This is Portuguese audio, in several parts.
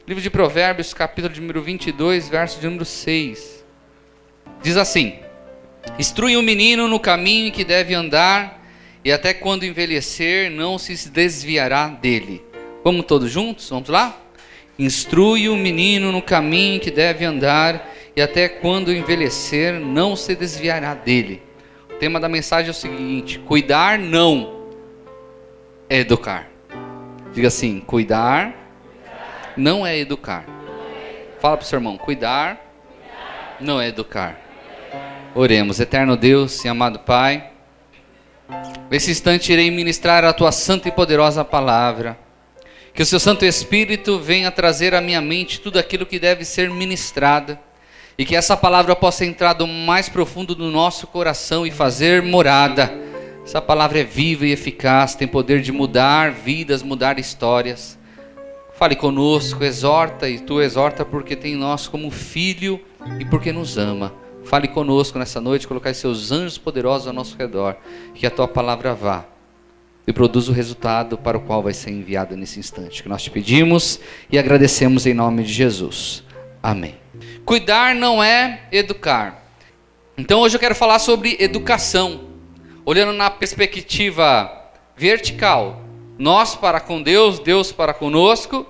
Livro de Provérbios, capítulo de número 22, verso de número 6. Diz assim: instrui o menino no caminho em que deve andar, e até quando envelhecer não se desviará dele. Vamos todos juntos? Vamos lá? Instrui o menino no caminho em que deve andar, e até quando envelhecer não se desviará dele. O tema da mensagem é o seguinte: cuidar não é educar. Diga assim: cuidar não é educar. Fala para o seu irmão: cuidar não é educar. Oremos. Eterno Deus e amado Pai, nesse instante irei ministrar a Tua santa e poderosa palavra. Que o Seu Santo Espírito venha trazer à minha mente tudo aquilo que deve ser ministrado, e que essa palavra possa entrar do mais profundo do nosso coração e fazer morada. Essa palavra é viva e eficaz, tem poder de mudar vidas, mudar histórias. Fale conosco, exorta, e Tu exorta porque tem nós como filho e porque nos ama. Fale conosco nessa noite, colocar Seus anjos poderosos ao nosso redor, que a Tua palavra vá e produza o resultado para o qual vai ser enviada nesse instante. Que nós te pedimos e agradecemos em nome de Jesus. Amém. Cuidar não é educar. Então hoje eu quero falar sobre educação, olhando na perspectiva vertical, nós para com Deus, Deus para conosco,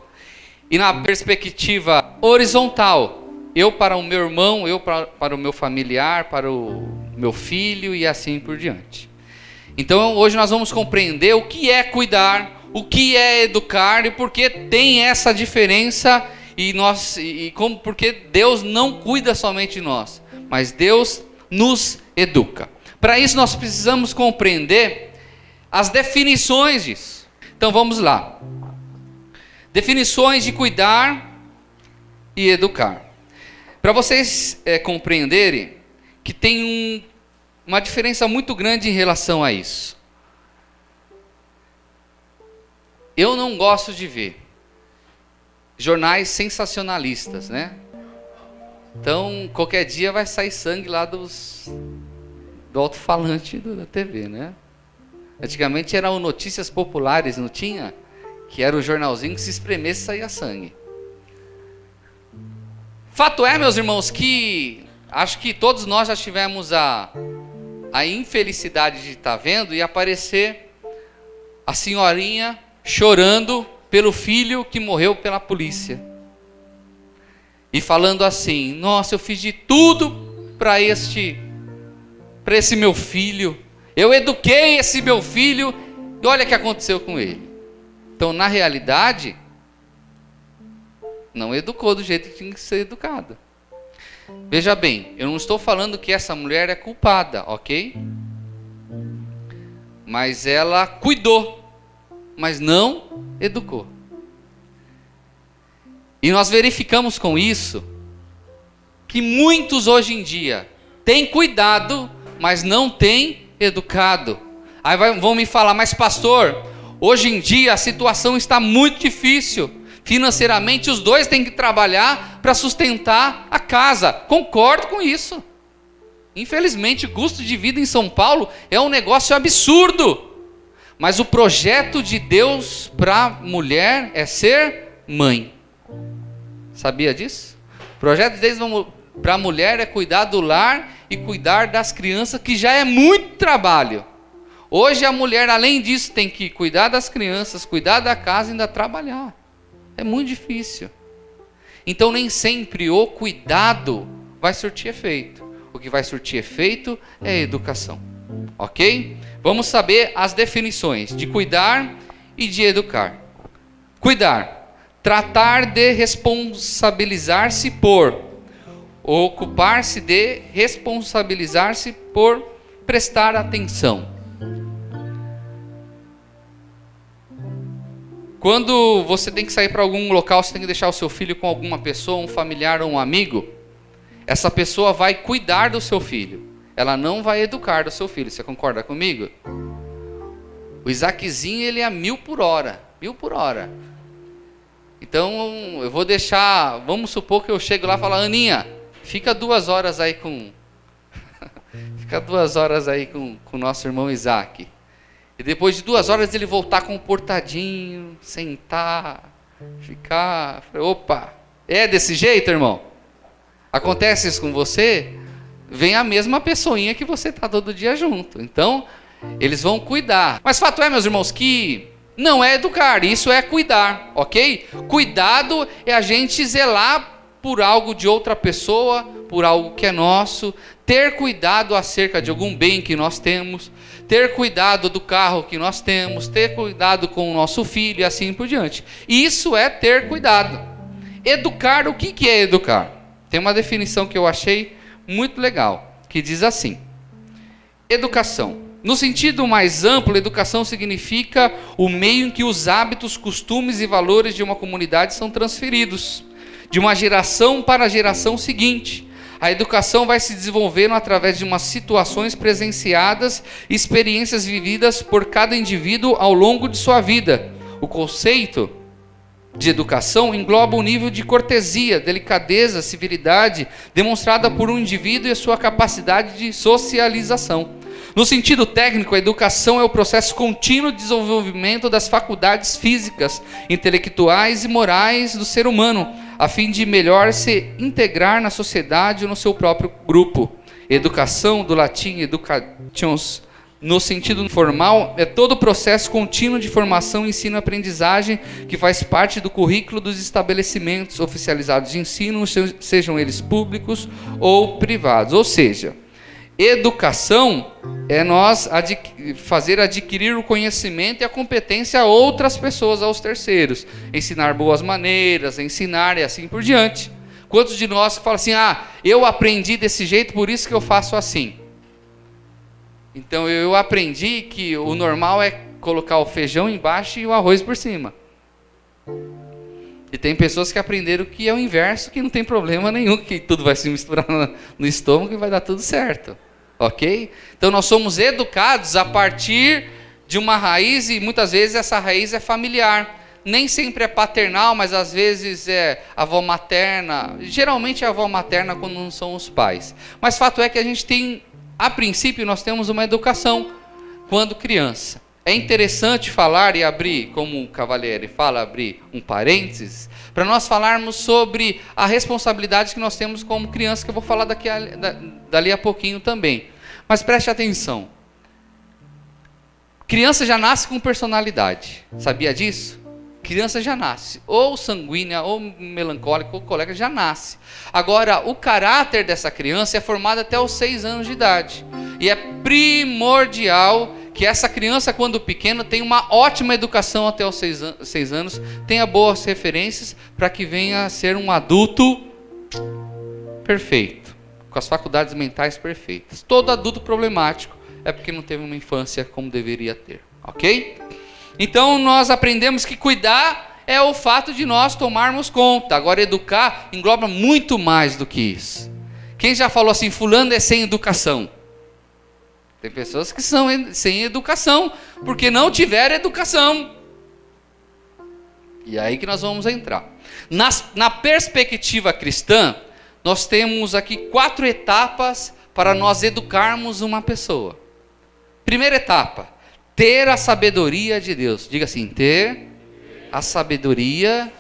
e na perspectiva horizontal, eu para o meu irmão, eu para o meu familiar, para o meu filho e assim por diante. Então hoje nós vamos compreender o que é cuidar, o que é educar e por que tem essa diferença, porque Deus não cuida somente de nós, mas Deus nos educa. Para isso nós precisamos compreender as definições disso. Então vamos lá. Definições de cuidar e educar. Para vocês compreenderem que tem uma diferença muito grande em relação a isso. Eu não gosto de ver jornais sensacionalistas, né? Então, qualquer dia vai sair sangue lá do alto-falante da TV, né? Antigamente eram notícias populares, não tinha? Que era o jornalzinho que se espremesse e saía sangue. Fato é, meus irmãos, que acho que todos nós já tivemos a infelicidade de estar vendo e aparecer a senhorinha chorando pelo filho que morreu pela polícia. E falando assim: nossa, eu fiz de tudo para esse meu filho. Eu eduquei esse meu filho e olha o que aconteceu com ele. Então, na realidade, não educou do jeito que tinha que ser educado. Veja bem, eu não estou falando que essa mulher é culpada, ok? Mas ela cuidou, mas não educou. E nós verificamos com isso que muitos hoje em dia têm cuidado, mas não têm educado. Aí vão me falar: mas pastor, hoje em dia a situação está muito difícil. Financeiramente os dois têm que trabalhar para sustentar a casa. Concordo com isso. Infelizmente o custo de vida em São Paulo é um negócio absurdo. Mas o projeto de Deus para a mulher é ser mãe. Sabia disso? O projeto de Deus para a mulher é cuidar do lar e cuidar das crianças, que já é muito trabalho. Hoje a mulher, além disso, tem que cuidar das crianças, cuidar da casa e ainda trabalhar. É muito difícil. Então nem sempre o cuidado vai surtir efeito. O que vai surtir efeito é a educação. Ok? Vamos saber as definições de cuidar e de educar. Cuidar: tratar de responsabilizar-se por, ocupar-se de, responsabilizar-se por, prestar atenção. Quando você tem que sair para algum local, você tem que deixar o seu filho com alguma pessoa, um familiar ou um amigo, essa pessoa vai cuidar do seu filho. Ela não vai educar do seu filho. Você concorda comigo? O Isaquezinho, ele é a 1000 por hora. 1000 por hora. Então, eu vou deixar... Vamos supor que eu chego lá e falo: Aninha, fica 2 horas aí com... fica 2 horas aí com o nosso irmão Isaac. E depois de 2 horas ele voltar comportadinho, sentar, Opa, é desse jeito, irmão? Acontece isso com você? Vem a mesma pessoinha que você está todo dia junto. Então, eles vão cuidar. Mas fato é, meus irmãos, que não é educar, isso é cuidar, ok? Cuidado é a gente zelar por algo de outra pessoa, por algo que é nosso, ter cuidado acerca de algum bem que nós temos, ter cuidado do carro que nós temos, ter cuidado com o nosso filho e assim por diante. Isso é ter cuidado. Educar, o que é educar? Tem uma definição que eu achei muito legal, que diz assim: educação. No sentido mais amplo, educação significa o meio em que os hábitos, costumes e valores de uma comunidade são transferidos de uma geração para a geração seguinte. A educação vai se desenvolvendo através de umas situações presenciadas e experiências vividas por cada indivíduo ao longo de sua vida. O conceito de educação engloba o nível de cortesia, delicadeza, civilidade demonstrada por um indivíduo e a sua capacidade de socialização. No sentido técnico, a educação é o processo contínuo de desenvolvimento das faculdades físicas, intelectuais e morais do ser humano, a fim de melhor se integrar na sociedade ou no seu próprio grupo. Educação, do latim educations, no sentido formal, é todo o processo contínuo de formação, ensino e aprendizagem que faz parte do currículo dos estabelecimentos oficializados de ensino, sejam eles públicos ou privados. Ou seja, educação é nós fazer adquirir o conhecimento e a competência a outras pessoas, aos terceiros. Ensinar boas maneiras, ensinar e assim por diante. Quantos de nós falam assim, eu aprendi desse jeito, por isso que eu faço assim. Então eu aprendi que o normal é colocar o feijão embaixo e o arroz por cima. E tem pessoas que aprenderam que é o inverso, que não tem problema nenhum, que tudo vai se misturar no estômago e vai dar tudo certo. Ok? Então nós somos educados a partir de uma raiz, e muitas vezes essa raiz é familiar. Nem sempre é paternal, mas às vezes é avó materna. Geralmente é avó materna quando não são os pais. Mas fato é que a gente tem, a princípio, nós temos uma educação quando criança. É interessante falar e abrir, como o Cavalieri fala, abrir um parênteses, para nós falarmos sobre a responsabilidade que nós temos como criança, que eu vou falar dali a pouquinho também. Mas preste atenção. Criança já nasce com personalidade. Sabia disso? Criança já nasce. Ou sanguínea, ou melancólica, ou colérica, já nasce. Agora, o caráter dessa criança é formado até os 6 anos de idade. E é primordial que essa criança, quando pequena, tenha uma ótima educação até os 6 anos, tenha boas referências para que venha a ser um adulto perfeito, com as faculdades mentais perfeitas. Todo adulto problemático é porque não teve uma infância como deveria ter, ok? Então nós aprendemos que cuidar é o fato de nós tomarmos conta. Agora educar engloba muito mais do que isso. Quem já falou assim, fulano é sem educação? Tem pessoas que são sem educação, porque não tiveram educação. E é aí que nós vamos entrar. Na perspectiva cristã, nós temos aqui 4 etapas para nós educarmos uma pessoa. Primeira etapa, ter a sabedoria de Deus. Diga assim, ter a sabedoria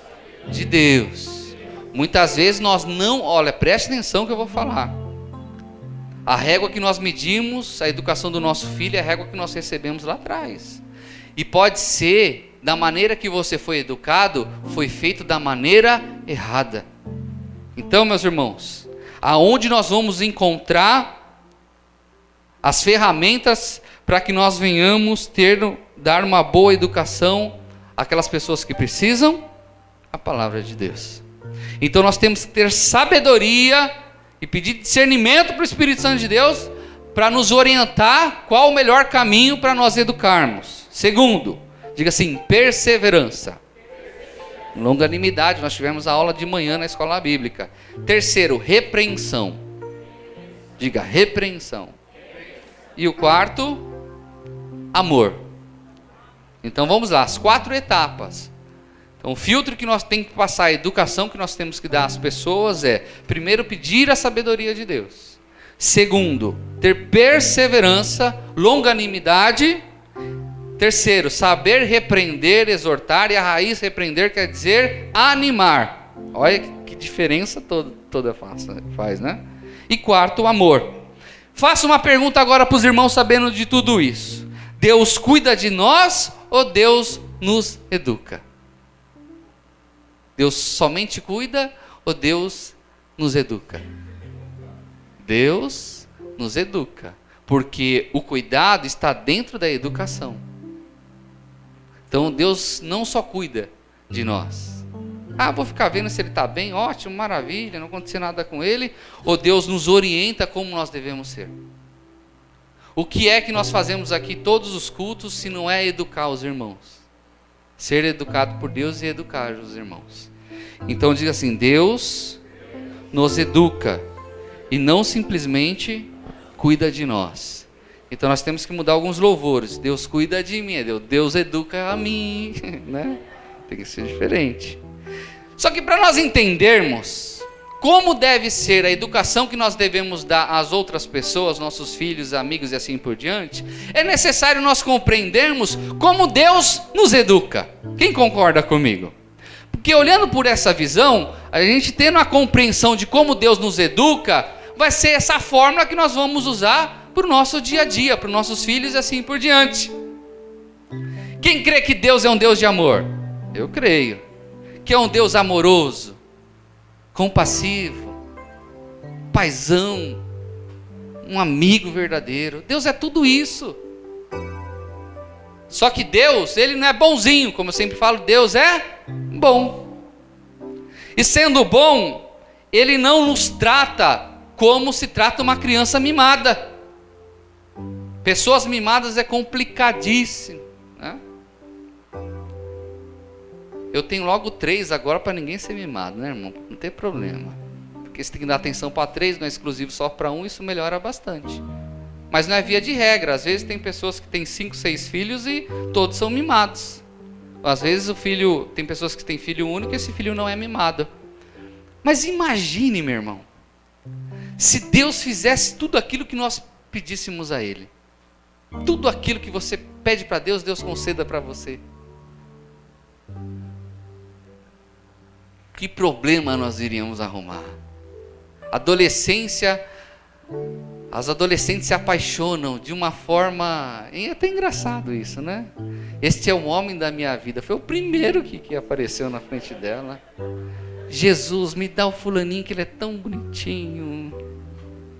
de Deus. Muitas vezes nós não, olha, preste atenção que eu vou falar. A régua que nós medimos, a educação do nosso filho, é a régua que nós recebemos lá atrás. E pode ser, da maneira que você foi educado, foi feito da maneira errada. Então, meus irmãos, aonde nós vamos encontrar as ferramentas para que nós venhamos dar uma boa educação àquelas pessoas que precisam? A palavra de Deus. Então nós temos que ter sabedoria e pedir discernimento para o Espírito Santo de Deus para nos orientar qual o melhor caminho para nós educarmos. Segundo, diga assim, perseverança. Longanimidade, nós tivemos a aula de manhã na escola bíblica. Terceiro, repreensão. Diga, repreensão. E o quarto, amor. Então vamos lá, as 4 etapas. Então o filtro que nós temos que passar, a educação que nós temos que dar às pessoas é, primeiro, pedir a sabedoria de Deus. Segundo, ter perseverança, longanimidade. Terceiro, saber repreender, exortar, e a raiz repreender quer dizer animar. Olha que diferença toda faz, né? E quarto, o amor. Faço uma pergunta agora para os irmãos sabendo de tudo isso. Deus cuida de nós ou Deus nos educa? Deus somente cuida ou Deus nos educa? Deus nos educa, porque o cuidado está dentro da educação. Então Deus não só cuida de nós. Vou ficar vendo se ele está bem, ótimo, maravilha, não aconteceu nada com ele. Ou Deus nos orienta como nós devemos ser. O que é que nós fazemos aqui todos os cultos se não é educar os irmãos? Ser educado por Deus e educar os irmãos. Então diga assim, Deus nos educa e não simplesmente cuida de nós. Então nós temos que mudar alguns louvores. Deus cuida de mim, Deus educa a mim, né? Tem que ser diferente. Só que para nós entendermos como deve ser a educação que nós devemos dar às outras pessoas, nossos filhos, amigos e assim por diante, é necessário nós compreendermos como Deus nos educa. Quem concorda comigo? Porque olhando por essa visão, a gente tendo a compreensão de como Deus nos educa, vai ser essa fórmula que nós vamos usar para o nosso dia a dia, para os nossos filhos e assim por diante. Quem crê que Deus é um Deus de amor? Eu creio. Que é um Deus amoroso, compassivo, paizão, um amigo verdadeiro. Deus é tudo isso. Só que Deus, Ele não é bonzinho, como eu sempre falo, Deus é bom. E sendo bom, Ele não nos trata como se trata uma criança mimada. Pessoas mimadas é complicadíssimo, né? Eu tenho logo 3 agora para ninguém ser mimado, né, irmão? Não tem problema. Porque você tem que dar atenção para 3, não é exclusivo só para 1, isso melhora bastante. Mas não é via de regra. Às vezes tem pessoas que têm 5, 6 filhos e todos são mimados. Às vezes tem pessoas que têm filho único e esse filho não é mimado. Mas imagine, meu irmão, se Deus fizesse tudo aquilo que nós pedíssemos a Ele. Tudo aquilo que você pede para Deus, Deus conceda para você. Que problema nós iríamos arrumar? As adolescentes se apaixonam de uma forma... É até engraçado isso, né? Este é o homem da minha vida. Foi o primeiro que apareceu na frente dela. Jesus, me dá o fulaninho que ele é tão bonitinho.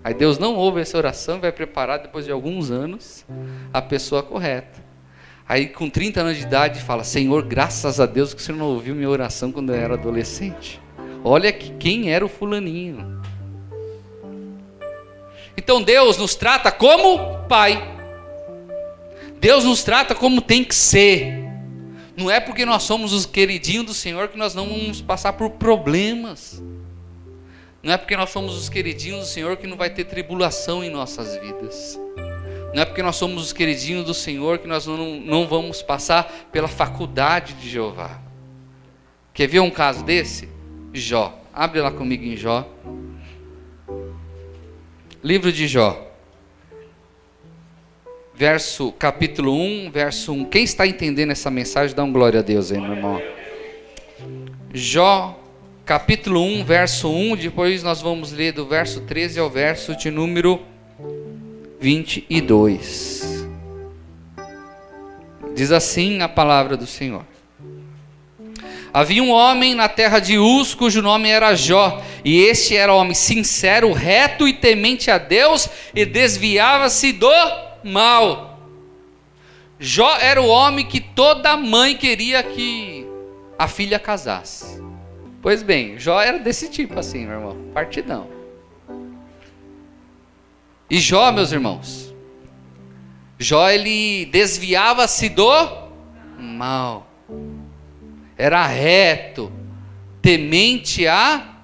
Aí Deus não ouve essa oração, vai preparar depois de alguns anos a pessoa correta. Aí com 30 anos de idade fala, Senhor, graças a Deus que o Senhor não ouviu minha oração quando eu era adolescente. Olha quem era o fulaninho. Então Deus nos trata como pai. Deus nos trata como tem que ser. Não é porque nós somos os queridinhos do Senhor que nós não vamos passar por problemas. Não é porque nós somos os queridinhos do Senhor que não vai ter tribulação em nossas vidas. Não é porque nós somos os queridinhos do Senhor que nós não vamos passar pela faculdade de Jeová. Quer ver um caso desse? Jó. Abre lá comigo em Jó. Livro de Jó. Capítulo 1, verso 1. Quem está entendendo essa mensagem, dá um glória a Deus aí, meu irmão. Jó, capítulo 1, verso 1. Depois nós vamos ler do verso 13 ao verso de número 22. Diz assim a palavra do Senhor. Havia um homem na terra de Uz, cujo nome era Jó, e este era homem sincero, reto e temente a Deus, e desviava-se do mal. Jó era o homem que toda mãe queria que a filha casasse. Pois bem, Jó era desse tipo assim, meu irmão, partidão. E Jó, meus irmãos, Jó ele desviava-se do mal. Era reto, temente a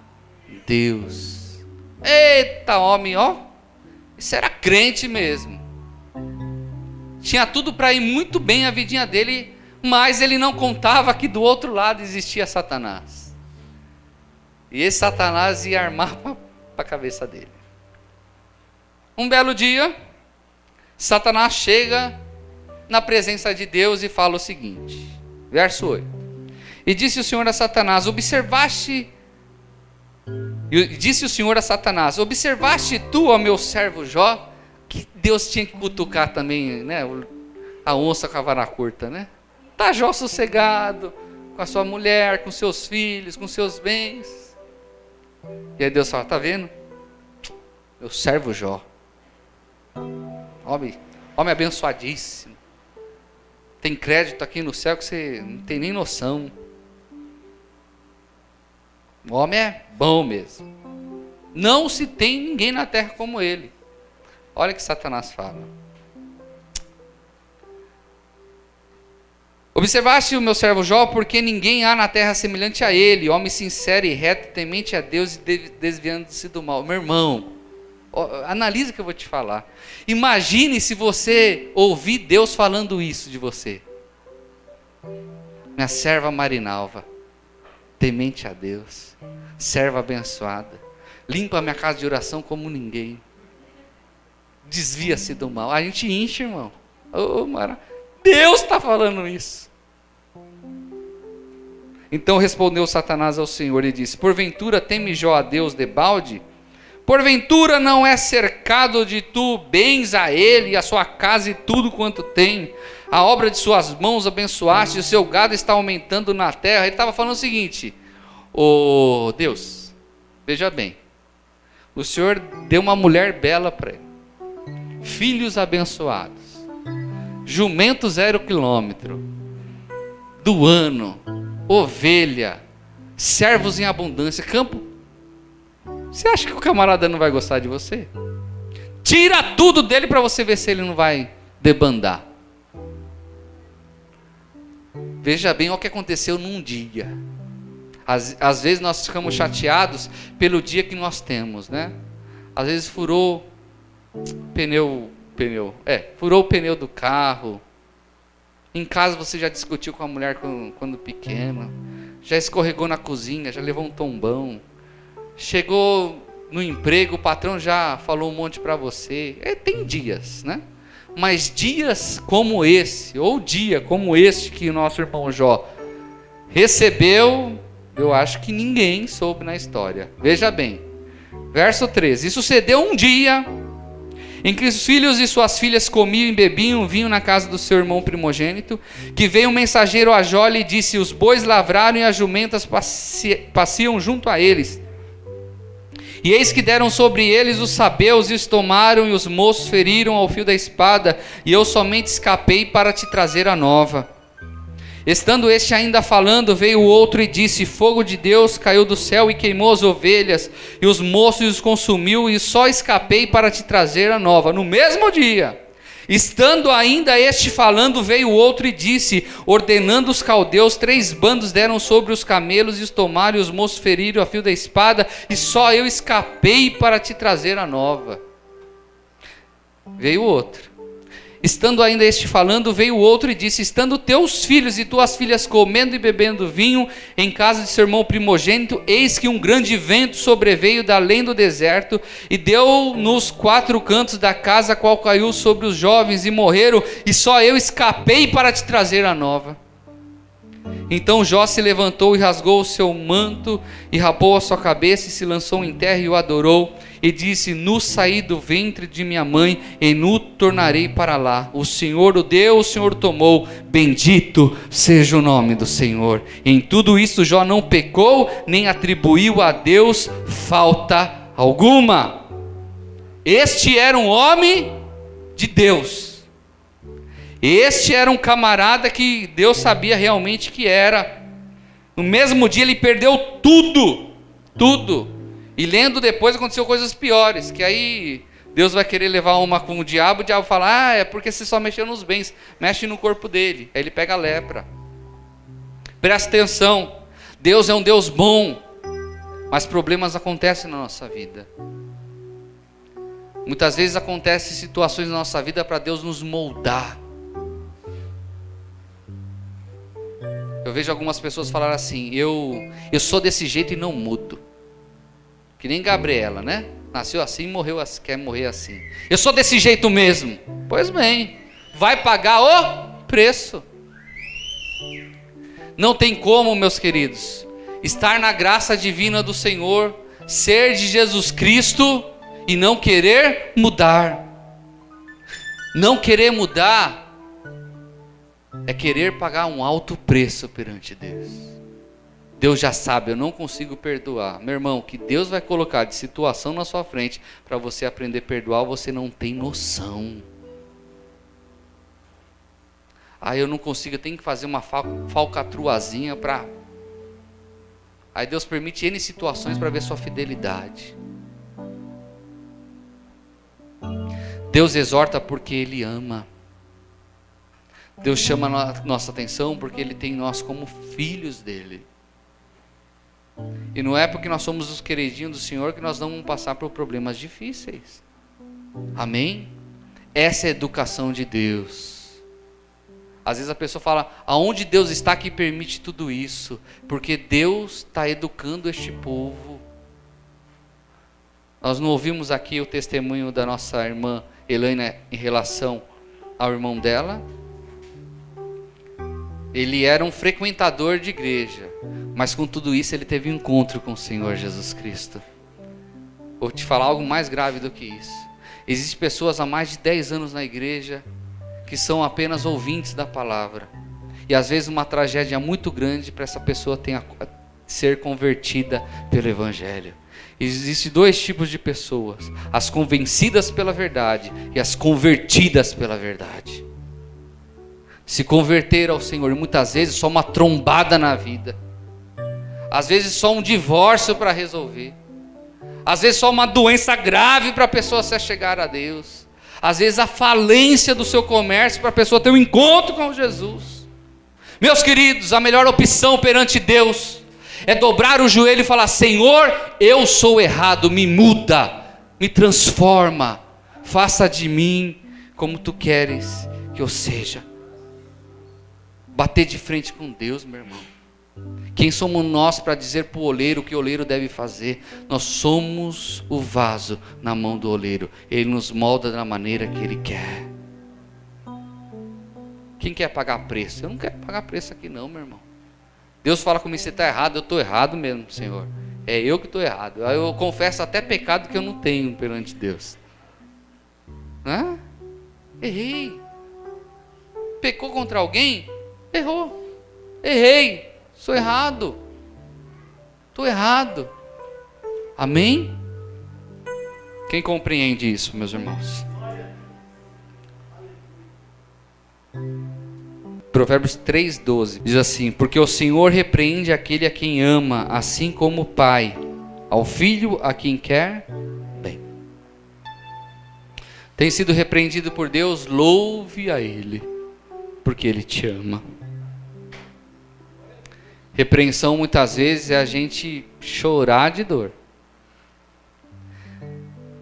Deus. Eita, homem, ó, isso era crente mesmo. Tinha tudo para ir muito bem a vidinha dele, mas ele não contava que do outro lado existia Satanás. E esse Satanás ia armar para a cabeça dele. Um belo dia, Satanás chega na presença de Deus e fala o seguinte, verso 8. E disse o Senhor a Satanás, observaste tu, ó meu servo Jó? Que Deus tinha que cutucar também, né? A onça com a vara curta, né? Tá Jó sossegado, com a sua mulher, com seus filhos, com seus bens. E aí Deus fala, tá vendo? Meu servo Jó. Homem abençoadíssimo. Tem crédito aqui no céu que você não tem nem noção. O homem é bom mesmo. Não se tem ninguém na terra como ele. Olha o que Satanás fala. Observaste o meu servo Jó, porque ninguém há na terra semelhante a ele, homem sincero e reto, temente a Deus e desviando-se do mal. Meu irmão, analisa o que eu vou te falar. Imagine se você ouvir Deus falando isso de você. Minha serva Marinalva, temente a Deus, serva abençoada, limpa a minha casa de oração como ninguém, desvia-se do mal. A gente enche, irmão. Deus está falando isso. Então respondeu Satanás ao Senhor e disse, porventura teme Jó a Deus debalde? Porventura não é cercado de tu bens a ele e a sua casa e tudo quanto tem? A obra de suas mãos abençoaste, o seu gado está aumentando na terra. Ele estava falando o seguinte, Deus, veja bem, o Senhor deu uma mulher bela para ele, filhos abençoados, jumento 0 quilômetro, do ano, ovelha, servos em abundância, campo. Você acha que o camarada não vai gostar de você? Tira tudo dele para você ver se ele não vai debandar. Veja bem o que aconteceu num dia. Às vezes nós ficamos chateados pelo dia que nós temos, né? Às vezes furou furou o pneu do carro. Em casa você já discutiu com a mulher quando pequeno, já escorregou na cozinha, já levou um tombão, chegou no emprego, o patrão já falou um monte para você. Tem dias, né? Mas dias como esse, ou dia como este que o nosso irmão Jó recebeu, eu acho que ninguém soube na história. Veja bem, verso 13. E sucedeu um dia em que os filhos e suas filhas comiam e bebiam vinho na casa do seu irmão primogênito, que veio um mensageiro a Jó e disse, os bois lavraram e as jumentas passeam junto a eles. E eis que deram sobre eles os sabeus e os tomaram, e os moços feriram ao fio da espada, e eu somente escapei para te trazer a nova. Estando este ainda falando, veio o outro e disse, fogo de Deus caiu do céu e queimou as ovelhas, e os moços os consumiu, e só escapei para te trazer a nova. No mesmo dia, estando ainda este falando, veio o outro e disse, ordenando os caldeus, 3 bandos deram sobre os camelos e os tomaram, e os moços feriram a fio da espada, e só eu escapei para te trazer a nova. Veio o outro. Estando ainda este falando, veio o outro e disse, estando teus filhos e tuas filhas comendo e bebendo vinho em casa de seu irmão primogênito, eis que um grande vento sobreveio da além do deserto e deu nos 4 cantos da casa, qual caiu sobre os jovens e morreram, e só eu escapei para te trazer a nova. Então Jó se levantou e rasgou o seu manto e rapou a sua cabeça e se lançou em terra e o adorou. E disse, nu saí do ventre de minha mãe, e nu tornarei para lá. O Senhor o deu, o Senhor tomou, bendito seja o nome do Senhor. Em tudo isso Jó não pecou, nem atribuiu a Deus falta alguma. Este era um homem de Deus. Este era um camarada que Deus sabia realmente que era. No mesmo dia ele perdeu tudo. E lendo depois aconteceu coisas piores, que aí Deus vai querer levar uma com o diabo fala, é porque você só mexeu nos bens, mexe no corpo dele, aí ele pega a lepra. Presta atenção, Deus é um Deus bom, mas problemas acontecem na nossa vida. Muitas vezes acontecem situações na nossa vida para Deus nos moldar. Eu vejo algumas pessoas falar assim, eu sou desse jeito e não mudo. Que nem Gabriela, né? Nasceu assim, morreu assim, quer morrer assim. Eu sou desse jeito mesmo. Pois bem, vai pagar o preço. Não tem como, meus queridos, estar na graça divina do Senhor, ser de Jesus Cristo e não querer mudar. Não querer mudar é querer pagar um alto preço perante Deus. Deus já sabe, eu não consigo perdoar. Meu irmão, que Deus vai colocar de situação na sua frente para você aprender a perdoar, você não tem noção. Eu não consigo, eu tenho que fazer uma falcatruazinha para... Aí Deus permite N situações para ver sua fidelidade. Deus exorta porque Ele ama. Deus chama a nossa atenção porque Ele tem nós como filhos dEle. E não é porque nós somos os queridinhos do Senhor que nós não vamos passar por problemas difíceis. Amém? Essa é a educação de Deus. Às vezes a pessoa fala, aonde Deus está que permite tudo isso? Porque Deus está educando este povo. Nós não ouvimos aqui o testemunho da nossa irmã Helena em relação ao irmão dela? Ele era um frequentador de igreja, mas com tudo isso ele teve um encontro com o Senhor Jesus Cristo. Vou te falar algo mais grave do que isso. Existem pessoas há mais de 10 anos na igreja que são apenas ouvintes da palavra. E às vezes uma tragédia muito grande para essa pessoa ser convertida pelo Evangelho. Existem dois tipos de pessoas: as convencidas pela verdade e as convertidas pela verdade. Se converter ao Senhor, muitas vezes só uma trombada na vida, às vezes só um divórcio para resolver, às vezes só uma doença grave para a pessoa se achegar a Deus, às vezes a falência do seu comércio para a pessoa ter um encontro com Jesus. Meus queridos, a melhor opção perante Deus é dobrar o joelho e falar: Senhor, eu sou errado, me muda, me transforma, faça de mim como Tu queres que eu seja. Bater de frente com Deus, meu irmão. Quem somos nós para dizer para o oleiro o que o oleiro deve fazer? Nós somos o vaso na mão do oleiro. Ele nos molda da maneira que Ele quer. Quem quer pagar preço? Eu não quero pagar preço aqui não, meu irmão. Deus fala comigo: você está errado. Eu estou errado mesmo, Senhor. É eu que estou errado. Eu confesso até pecado que eu não tenho perante Deus. Errei. Pecou contra alguém? Errou. Errei. Sou errado. Estou errado. Amém? Quem compreende isso, meus irmãos? Provérbios 3,12 diz assim: porque o Senhor repreende aquele a quem ama, assim como o pai ao filho a quem quer bem. Tem sido repreendido por Deus? Louve a Ele, porque Ele te ama. Repreensão muitas vezes é a gente chorar de dor,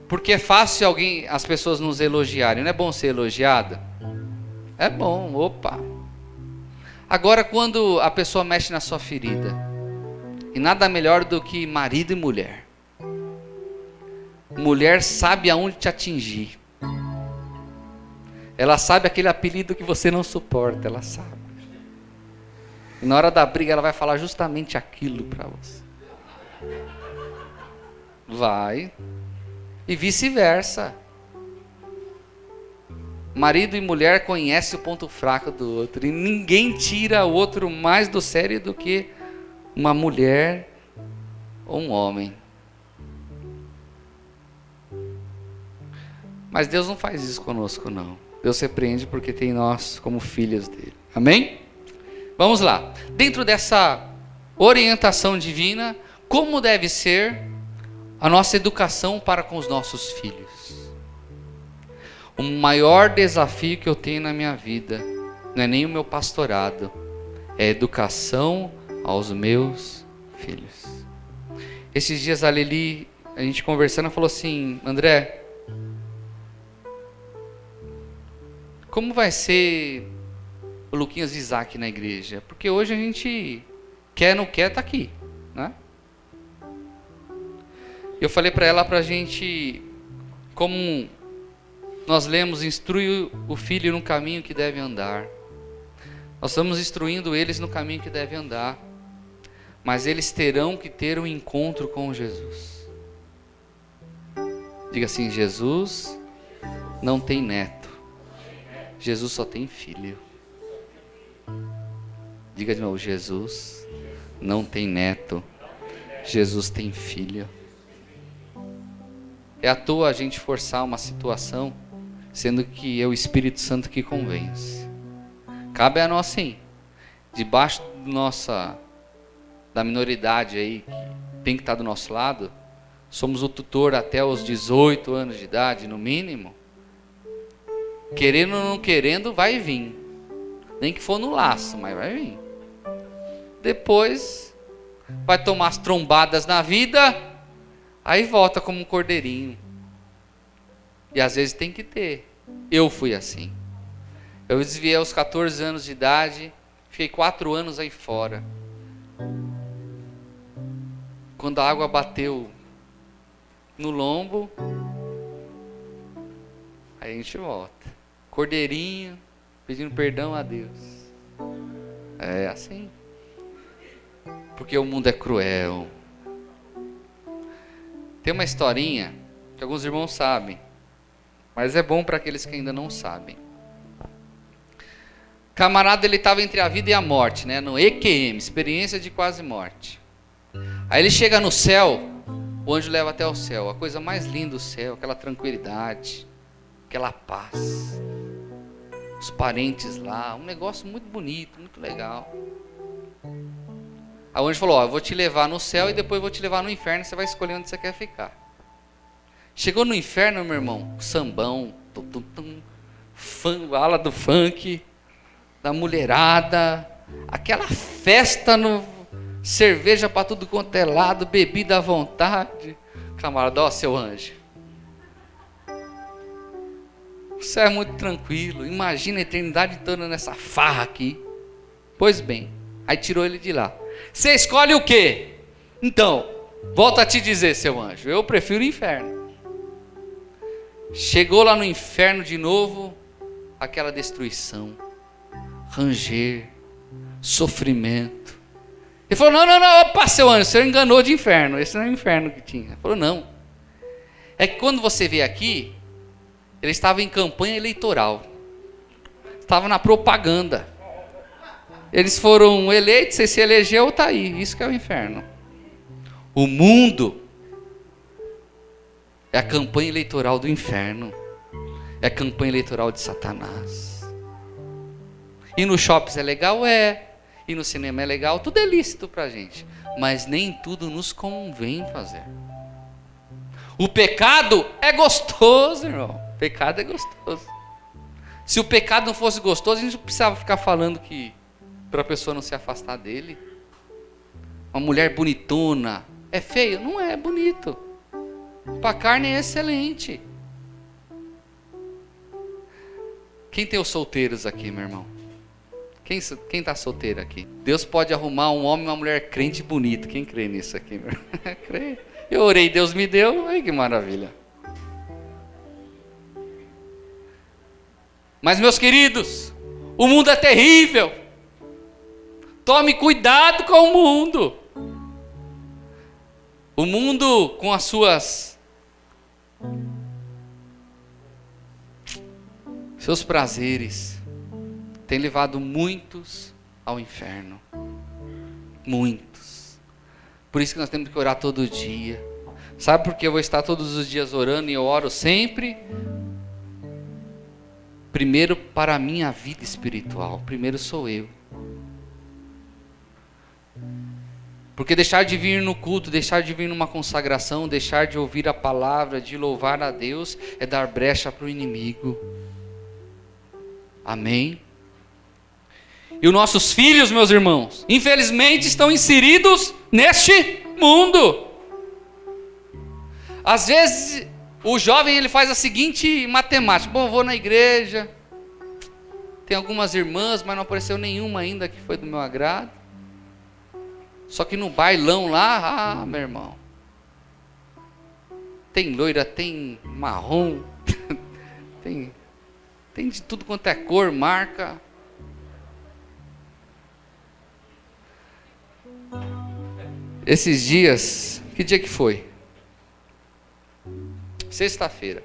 porque é fácil as pessoas nos elogiarem. Não é bom ser elogiada? É bom, opa. Agora, quando a pessoa mexe na sua ferida, e nada melhor do que marido e mulher. Mulher sabe aonde te atingir. Ela sabe aquele apelido que você não suporta, ela sabe. E na hora da briga ela vai falar justamente aquilo para você. Vai. E vice-versa. Marido e mulher conhecem o ponto fraco do outro. E ninguém tira o outro mais do sério do que uma mulher ou um homem. Mas Deus não faz isso conosco, não. Deus repreende porque tem nós como filhos dele. Amém? Vamos lá. Dentro dessa orientação divina, como deve ser a nossa educação para com os nossos filhos? O maior desafio que eu tenho na minha vida não é nem o meu pastorado, é a educação aos meus filhos. Esses dias a Lili, a gente conversando, falou assim: André, como vai ser o Luquinhas e Isaac na igreja? Porque hoje a gente quer, não quer, tá aqui, né? Eu falei para ela, pra gente, como nós lemos: instrui o filho no caminho que deve andar. Nós estamos instruindo eles no caminho que deve andar, mas eles terão que ter um encontro com Jesus. Diga assim: Jesus não tem neto, Jesus só tem filho. Diga de novo: Jesus não tem neto, Jesus tem filho. É à toa a gente forçar uma situação, sendo que é o Espírito Santo que convence. Cabe a nós, sim, debaixo da minoridade aí, que tem que estar do nosso lado, somos o tutor até os 18 anos de idade, no mínimo. Querendo ou não querendo, vai vir. Nem que for no laço, mas vai vir. Depois, vai tomar as trombadas na vida, aí volta como um cordeirinho. E às vezes tem que ter. Eu fui assim. Eu desviei aos 14 anos de idade, fiquei 4 anos aí fora. Quando a água bateu no lombo, aí a gente volta. Cordeirinho, pedindo perdão a Deus. É assim. Porque o mundo é cruel. Tem uma historinha que alguns irmãos sabem, mas é bom para aqueles que ainda não sabem. Camarada, ele estava entre a vida e a morte, né? No EQM, experiência de quase morte. Aí ele chega no céu, o anjo leva até o céu, a coisa mais linda do céu, aquela tranquilidade, aquela paz, os parentes lá, um negócio muito bonito, muito legal. Aí o anjo falou: ó, eu vou te levar no céu e depois vou te levar no inferno, você vai escolher onde você quer ficar. Chegou no inferno, meu irmão, sambão, ala do funk, da mulherada, aquela festa, cerveja para tudo quanto é lado, bebida à vontade. Camarada, ó, seu anjo, você é muito tranquilo, imagina a eternidade toda nessa farra aqui. Pois bem, aí tirou ele de lá. Você escolhe o quê? Então, volto a te dizer, seu anjo, eu prefiro o inferno. Chegou lá no inferno de novo, aquela destruição, ranger, sofrimento. Ele falou: não, opa, seu anjo, o senhor enganou de inferno, esse não é o inferno que tinha. Ele falou: não, é que quando você veio aqui, ele estava em campanha eleitoral, estava na propaganda. Eles foram eleitos, você se elegeu, está aí, isso que é o inferno. O mundo é a campanha eleitoral do inferno, é a campanha eleitoral de Satanás. E no shopping é legal? É. E no cinema é legal? Tudo é lícito pra gente, mas nem tudo nos convém fazer. O pecado é gostoso, irmão. O pecado é gostoso. Se o pecado não fosse gostoso, a gente não precisava ficar falando que para a pessoa não se afastar dele. Uma mulher bonitona é feio? Não é, é bonito. Para a carne é excelente. Quem tem os solteiros aqui, meu irmão? Quem está solteiro aqui? Deus pode arrumar um homem e uma mulher crente bonito. Quem crê nisso aqui, meu irmão? Crê. Eu orei, Deus me deu. Ai, que maravilha. Mas, meus queridos, o mundo é terrível. Tome cuidado com o mundo. O mundo, com as seus prazeres, tem levado muitos ao inferno. Muitos. Por isso que nós temos que orar todo dia. Sabe por que eu vou estar todos os dias orando e eu oro sempre? Primeiro para a minha vida espiritual. Primeiro sou eu. Porque deixar de vir no culto, deixar de vir numa consagração, deixar de ouvir a palavra, de louvar a Deus, é dar brecha para o inimigo. Amém? E os nossos filhos, meus irmãos, infelizmente estão inseridos neste mundo. Às vezes, o jovem ele faz a seguinte matemática: bom, vou na igreja, tem algumas irmãs, mas não apareceu nenhuma ainda que foi do meu agrado. Só que no bailão lá, meu irmão, tem loira, tem marrom, Tem de tudo quanto é cor, marca. Esses dias, que dia que foi? Sexta-feira.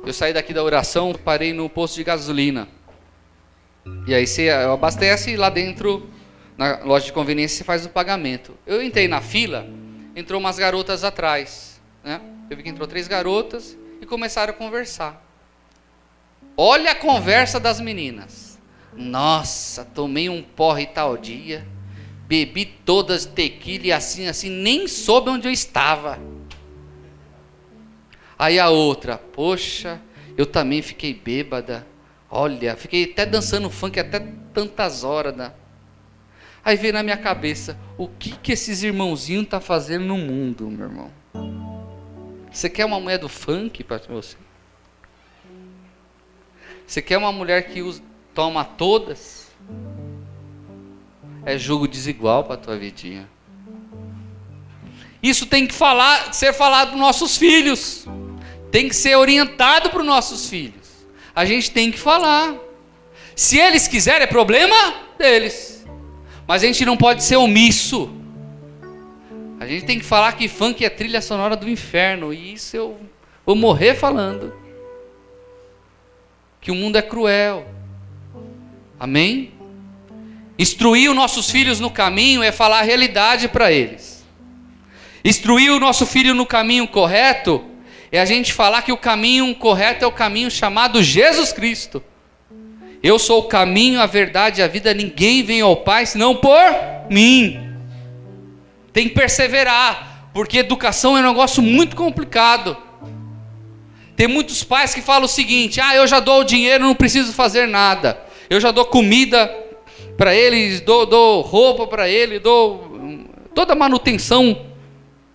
Eu saí daqui da oração, parei no posto de gasolina. E aí você abastece e lá dentro, na loja de conveniência, você faz o pagamento. Eu entrei na fila, entrou umas garotas atrás, né? Eu vi que entrou 3 garotas e começaram a conversar. Olha a conversa das meninas. Nossa, tomei um porre tal dia, bebi todas tequila e assim, nem soube onde eu estava. Aí a outra, poxa, eu também fiquei bêbada. Olha, fiquei até dançando funk até tantas horas. Aí veio na minha cabeça, o que esses irmãozinhos tá fazendo no mundo, meu irmão? Você quer uma mulher do funk para você? Você quer uma mulher que toma todas? É julgo desigual para a tua vidinha. Isso tem que ser falado para os nossos filhos. Tem que ser orientado para os nossos filhos. A gente tem que falar. Se eles quiserem, é problema deles. Mas a gente não pode ser omisso. A gente tem que falar que funk é trilha sonora do inferno. E isso eu vou morrer falando. Que o mundo é cruel. Amém? Instruir os nossos filhos no caminho é falar a realidade para eles. Instruir o nosso filho no caminho correto é a gente falar que o caminho correto é o caminho chamado Jesus Cristo. Eu sou o caminho, a verdade e a vida. Ninguém vem ao Pai senão por mim. Tem que perseverar, porque educação é um negócio muito complicado. Tem muitos pais que falam o seguinte: eu já dou o dinheiro, não preciso fazer nada. Eu já dou comida para eles, dou roupa para ele, dou toda a manutenção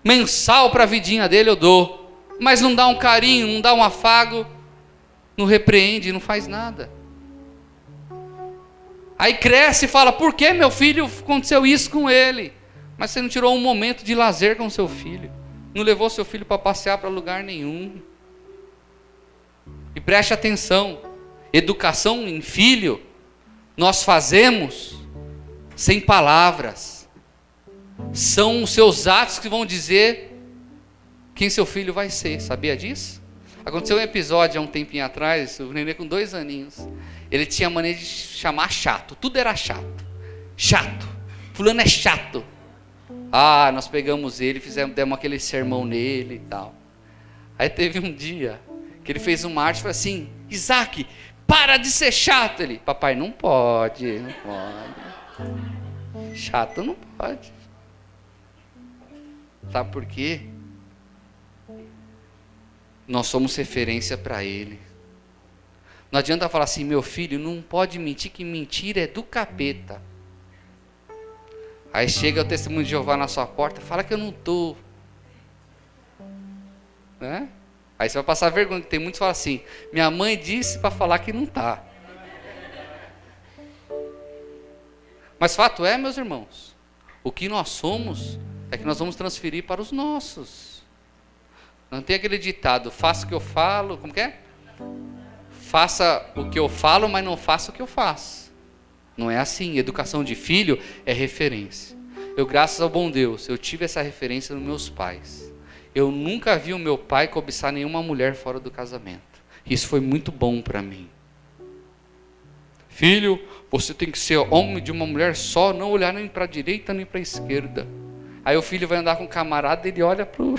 mensal para a vidinha dele, eu dou. Mas não dá um carinho, não dá um afago, não repreende, não faz nada. Aí cresce e fala: por que meu filho aconteceu isso com ele? Mas você não tirou um momento de lazer com seu filho, não levou seu filho para passear para lugar nenhum. E preste atenção, educação em filho nós fazemos sem palavras. São os seus atos que vão dizer quem seu filho vai ser. Sabia disso? Aconteceu um episódio há um tempinho atrás, o neném com 2 aninhos. Ele tinha mania de chamar chato. Tudo era chato. Chato. Fulano é chato. Nós pegamos ele, demos aquele sermão nele e tal. Aí teve um dia que ele fez uma arte e falou assim: Isaac, para de ser chato. Ele: papai, não pode. Chato não pode. Sabe por quê? Nós somos referência para ele. Não adianta falar assim: meu filho não pode mentir, que mentira é do capeta. Aí chega o testemunho de Jeová na sua porta, fala que eu não estou. Né? Aí você vai passar vergonha, que tem muitos que falam assim: minha mãe disse para falar que não está. Mas fato é, meus irmãos, o que nós somos é que nós vamos transferir para os nossos. Não tem aquele ditado: faça o que eu falo, como que é? Faça o que eu falo, mas não faça o que eu faço. Não é assim. Educação de filho é referência. Eu, graças ao bom Deus, eu tive essa referência nos meus pais. Eu nunca vi o meu pai cobiçar nenhuma mulher fora do casamento. Isso foi muito bom para mim. Filho, você tem que ser homem de uma mulher só, não olhar nem para a direita nem para a esquerda. Aí o filho vai andar com um camarada e ele olha para o...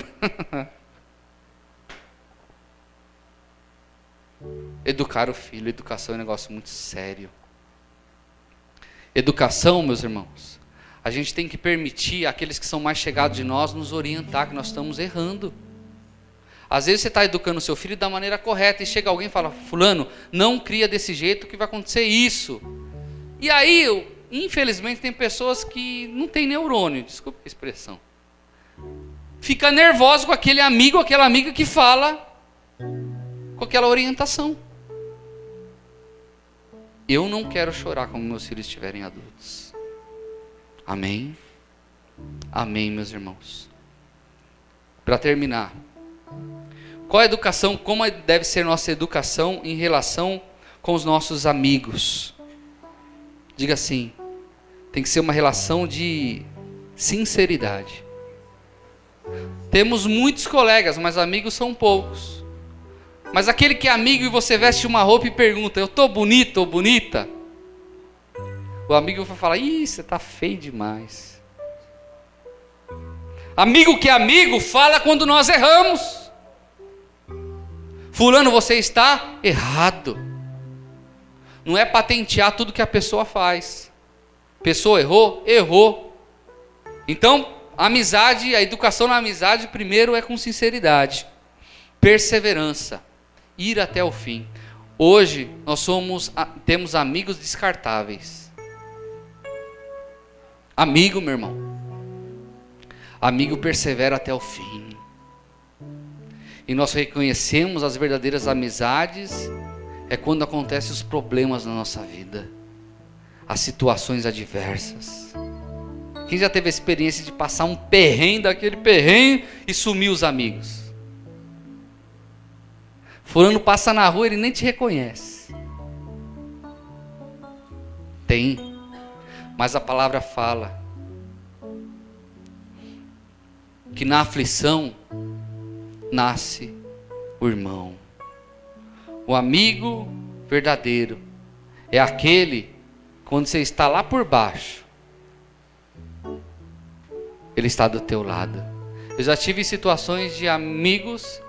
Educar o filho, educação é um negócio muito sério. Educação, meus irmãos, a gente tem que permitir àqueles que são mais chegados de nós nos orientar que nós estamos errando. Às vezes você está educando o seu filho da maneira correta e chega alguém e fala: fulano, não cria desse jeito que vai acontecer isso. E aí, infelizmente, tem pessoas que não têm neurônio, desculpa a expressão. Fica nervoso com aquele amigo, aquela amiga que fala com aquela orientação. Eu não quero chorar quando meus filhos estiverem adultos. Amém? Amém, meus irmãos. Para terminar, Qual a educação, como deve ser nossa educação em relação com os nossos amigos? Diga assim, tem que ser uma relação de sinceridade. Temos muitos colegas, mas amigos são poucos. Mas aquele que é amigo e você veste uma roupa e pergunta, eu estou bonito ou bonita? O amigo vai falar, ih, você está feio demais. Amigo que é amigo fala quando nós erramos. Fulano, você está errado. Não é patentear tudo que a pessoa faz. Pessoa errou, errou. Então, a amizade, a educação na amizade, primeiro é com sinceridade, perseverança, ir até o fim. Hoje, nós temos amigos descartáveis. Amigo, meu irmão. Amigo persevera até o fim. E nós reconhecemos as verdadeiras amizades é quando acontecem os problemas na nossa vida, as situações adversas. Quem já teve a experiência de passar um perrengue daquele perrengue e sumir os amigos? Fulano passa na rua, ele nem te reconhece. Tem, mas a palavra fala que na aflição nasce o irmão. O amigo verdadeiro é aquele quando você está lá por baixo, ele está do teu lado. Eu já tive situações de amigos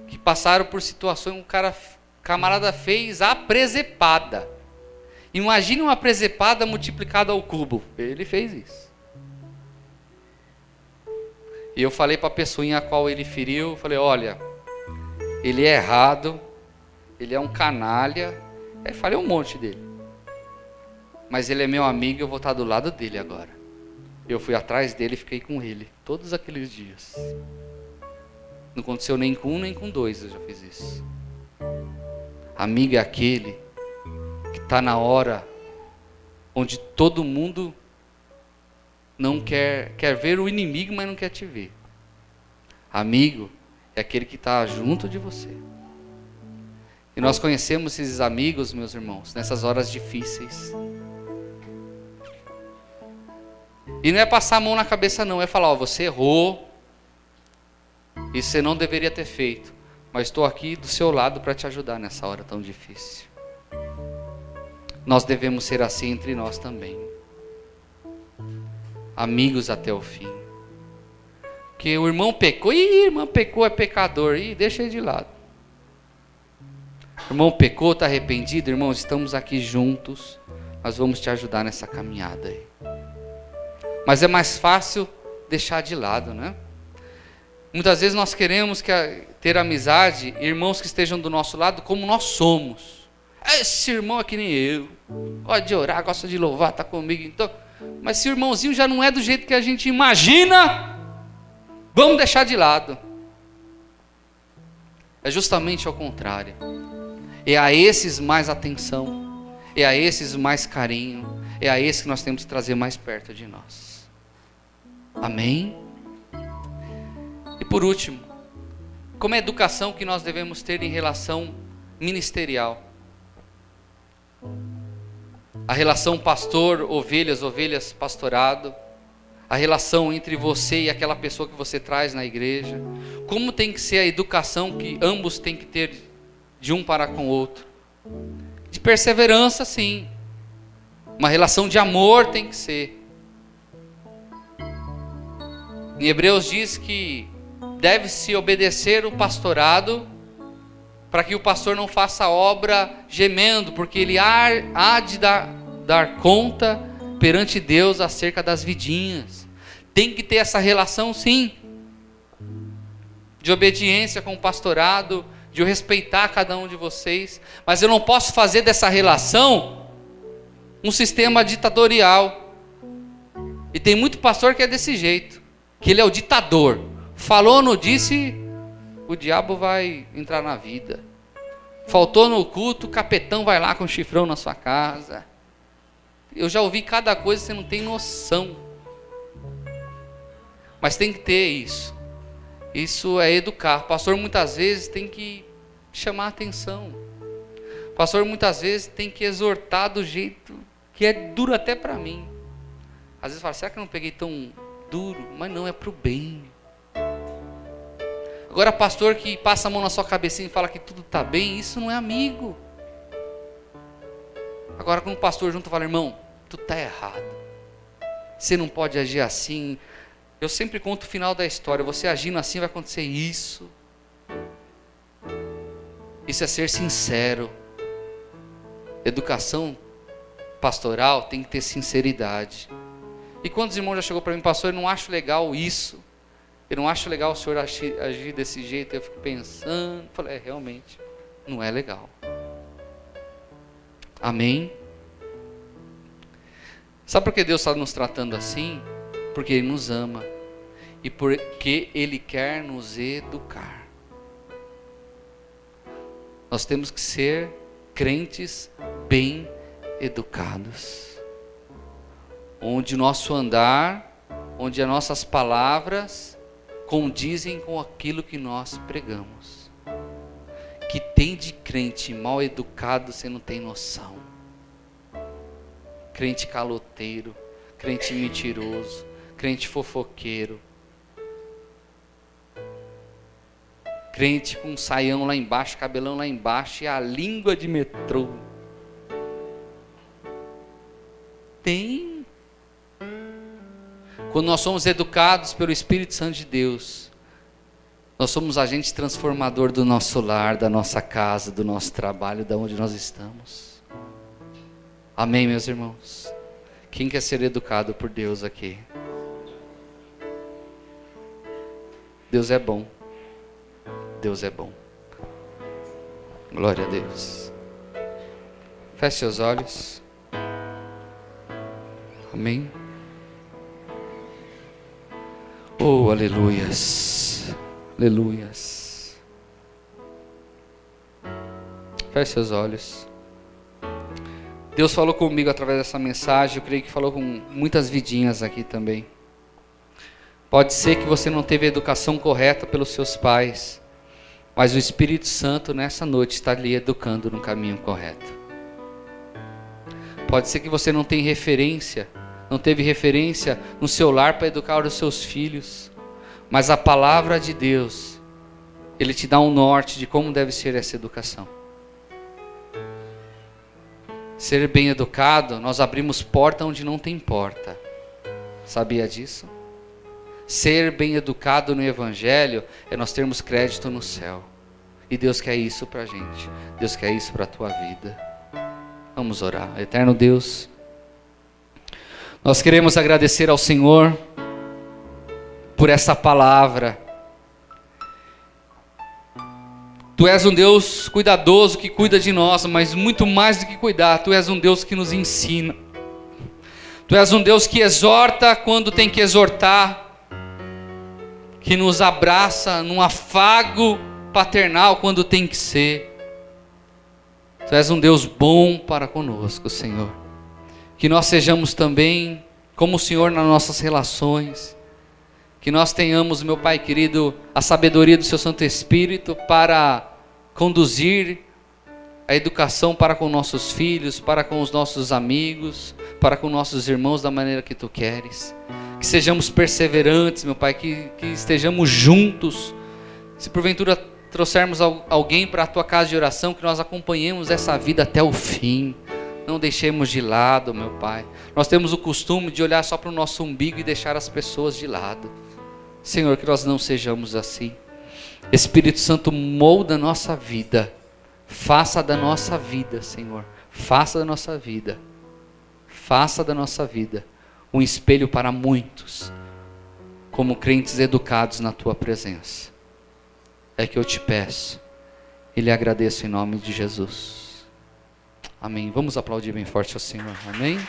que passaram por situações, camarada fez a presepada. Imagine uma presepada multiplicada ao cubo. Ele fez isso. E eu falei para a pessoa a qual ele feriu, falei, olha, ele é errado, ele é um canalha. Aí falei um monte dele. Mas ele é meu amigo e eu vou estar do lado dele agora. Eu fui atrás dele e fiquei com ele todos aqueles dias. Não aconteceu nem com um, nem com dois, eu já fiz isso. Amigo é aquele que está na hora onde todo mundo não quer ver o inimigo, mas não quer te ver. Amigo é aquele que está junto de você. E nós conhecemos esses amigos, meus irmãos, nessas horas difíceis. E não é passar a mão na cabeça não, é falar, ó, você errou, e você não deveria ter feito, mas estou aqui do seu lado para te ajudar nessa hora tão difícil. Nós devemos ser assim entre nós também. Amigos até o fim. Porque o irmão pecou, irmão pecou, é pecador, deixa ele de lado. O irmão pecou, está arrependido, irmão, estamos aqui juntos, nós vamos te ajudar nessa caminhada aí. Mas é mais fácil deixar de lado, né? Muitas vezes nós queremos ter amizade, irmãos que estejam do nosso lado como nós somos. Esse irmão é que nem eu, gosta de orar, gosta de louvar, está comigo. Então, mas se o irmãozinho já não é do jeito que a gente imagina, vamos deixar de lado. É justamente ao contrário. É a esses mais atenção, é a esses mais carinho, é a esses que nós temos que trazer mais perto de nós. Amém? E por último, como é a educação que nós devemos ter em relação ministerial? A relação pastor, ovelhas, ovelhas, pastorado. A relação entre você e aquela pessoa que você traz na igreja. Como tem que ser a educação que ambos têm que ter de um para com o outro? De perseverança, sim. Uma relação de amor tem que ser. Em Hebreus diz que deve-se obedecer o pastorado para que o pastor não faça obra gemendo, porque ele há de dar conta perante Deus acerca das vidinhas. Tem que ter essa relação, sim, de obediência com o pastorado, de eu respeitar cada um de vocês, mas eu não posso fazer dessa relação um sistema ditatorial. E tem muito pastor que é desse jeito, que ele é o ditador. Falou, não disse, o diabo vai entrar na vida. Faltou no culto, o capetão vai lá com o chifrão na sua casa. Eu já ouvi cada coisa, você não tem noção. Mas tem que ter isso. Isso é educar. O pastor muitas vezes tem que chamar a atenção. O pastor muitas vezes tem que exortar do jeito que é duro até para mim. Às vezes fala, será que eu não peguei tão duro? Mas não, é para o bem. Agora pastor que passa a mão na sua cabecinha e fala que tudo está bem, isso não é amigo. Agora quando o pastor junto fala, irmão, tudo está errado. Você não pode agir assim. Eu sempre conto o final da história. Você agindo assim vai acontecer isso. Isso é ser sincero. Educação pastoral tem que ter sinceridade. E quantos irmãos já chegou para mim, pastor, eu não acho legal isso. Eu não acho legal o senhor agir desse jeito. Eu fico pensando. Falei, realmente, não é legal. Amém? Sabe por que Deus está nos tratando assim? Porque Ele nos ama. E porque Ele quer nos educar. Nós temos que ser crentes bem educados. Onde o nosso andar, onde as nossas palavras condizem com aquilo que nós pregamos. Que tem de crente mal educado, você não tem noção. Crente caloteiro, crente mentiroso, crente fofoqueiro. Crente com um saião lá embaixo, cabelão lá embaixo e a língua de metrô. Tem. Quando nós somos educados pelo Espírito Santo de Deus, nós somos agente transformador do nosso lar, da nossa casa, do nosso trabalho, da onde nós estamos. Amém, meus irmãos? Quem quer ser educado por Deus aqui? Deus é bom. Deus é bom. Glória a Deus. Feche seus olhos. Amém. Oh, aleluias. Aleluias. Feche seus olhos. Deus falou comigo através dessa mensagem. Eu creio que falou com muitas vidinhas aqui também. Pode ser que você não teve a educação correta pelos seus pais, mas o Espírito Santo nessa noite está lhe educando no caminho correto. Pode ser que você não tenha referência, não teve referência no seu lar para educar os seus filhos, mas a palavra de Deus, Ele te dá um norte de como deve ser essa educação. Ser bem educado, nós abrimos porta onde não tem porta. Sabia disso? Ser bem educado no Evangelho é nós termos crédito no céu. E Deus quer isso para a gente. Deus quer isso para a tua vida. Vamos orar. Eterno Deus, nós queremos agradecer ao Senhor por essa palavra. Tu és um Deus cuidadoso que cuida de nós, mas muito mais do que cuidar, Tu és um Deus que nos ensina. Tu és um Deus que exorta quando tem que exortar, que nos abraça num afago paternal quando tem que ser. Tu és um Deus bom para conosco, Senhor. Que nós sejamos também como o Senhor nas nossas relações. Que nós tenhamos, meu Pai querido, a sabedoria do Seu Santo Espírito para conduzir a educação para com nossos filhos, para com os nossos amigos, para com nossos irmãos da maneira que Tu queres. Que sejamos perseverantes, meu Pai, que estejamos juntos. Se porventura trouxermos alguém para a Tua casa de oração, que nós acompanhemos essa vida até o fim. Não deixemos de lado, meu Pai. Nós temos o costume de olhar só para o nosso umbigo e deixar as pessoas de lado. Senhor, que nós não sejamos assim. Espírito Santo, molda a nossa vida. Faça da nossa vida, Senhor. Faça da nossa vida. Faça da nossa vida um espelho para muitos, como crentes educados na Tua presença. É que eu te peço e lhe agradeço em nome de Jesus. Amém. Vamos aplaudir bem forte ao Senhor. Amém.